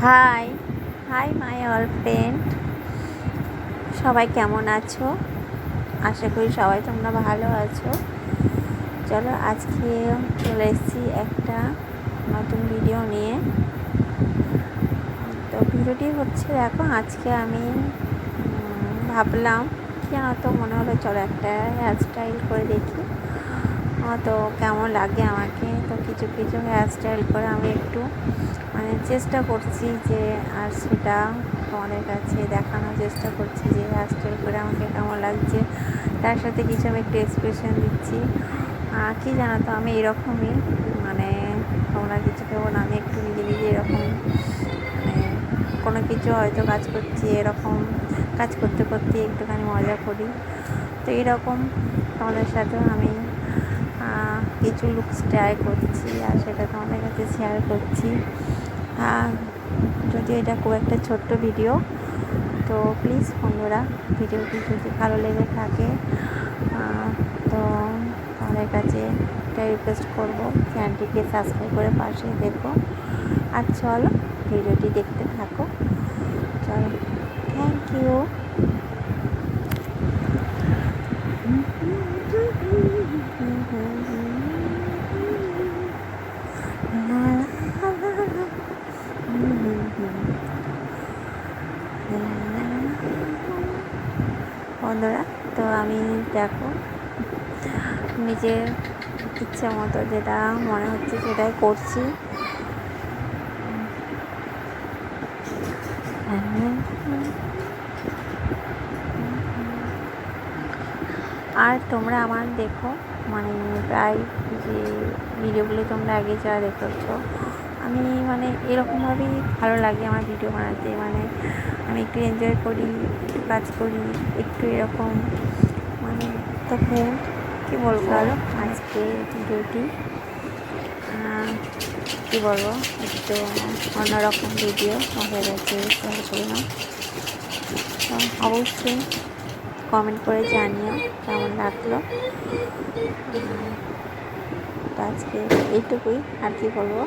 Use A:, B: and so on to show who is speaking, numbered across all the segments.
A: High hi my all friend, সবাই কেমন আছো? আশা করি সবাই তোমরা ভালো আছো। চলো আজকে চলে এসেছি একটা নতুন ভিডিও নিয়ে। তো ভিডিওটি হচ্ছে, দেখো আজকে আমি ভাবলাম কি জানো তো, মনে হলো চলো একটা হেয়ার স্টাইল করে দেখি তো কেমন লাগে আমাকে। তো কিছু কিছু হেয়ার স্টাইল করে আমি একটু চেষ্টা করছি যে, আর সেটা তোমাদের কাছে দেখানোর চেষ্টা করছি যে হেয়ার স্টাইল করে আমাকে কেমন লাগছে। তার সাথে কিছু আমি একটু এক্সপ্রেশন দিচ্ছি। কি জানো তো, আমি এরকমই তোমরা কিছু কেউ না, আমি একটু নিজে নিজে এরকম কোনো কিছু হয়তো কাজ করছি, এরকম কাজ করতে করতে একটুখানি মজা করি। তো এরকম তোমাদের সাথেও আমি কিছু লুকস ট্রাই করছি আর সেটা তোমাদের কাছে শেয়ার করছি। যদি এটা খুব একটা ছোট্ট ভিডিও, তো প্লিজ বন্ধুরা ভিডিওটি যদি ভালো লেগে থাকে তো তোমাদের কাছে একটা রিকোয়েস্ট করবো, চ্যানেলটিকে সাবস্ক্রাইব করে পাশে দেখো। আর চলো ভিডিওটি দেখতে থাকো। চলো, থ্যাংক ইউ। বন্ধুরা, তো আমি দেখো নিজের ইচ্ছে মতো যেটা মনে হচ্ছে সেটাই করছি। আর তোমরা আমার দেখো প্রায় যে ভিডিওগুলো তোমরা আগে যারা দেখেছো, আমি এরকমভাবেই ভালো লাগে আমার ভিডিও বানাতে। আমি একটু এনজয় করি, একটু কাজ করি, একটু এরকম তো ফ্রেন্ড কী বলবো, আজকে ভিডিওটি কী বলবো, একটু অন্যরকম ভিডিও আমাদের কাছে শেয়ার করলাম। তো অবশ্যই কমেন্ট করে জানিও কেমন লাগলো। তো আজকে এইটুকুই, আর কি বলবো,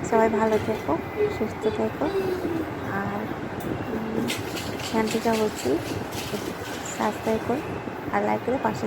A: সবাই ভালো থেকো, সুস্থ থেকো। আর চ্যানেলটিকে অবশ্যই সাবস্ক্রাইব করে আর লাইক করে পাশে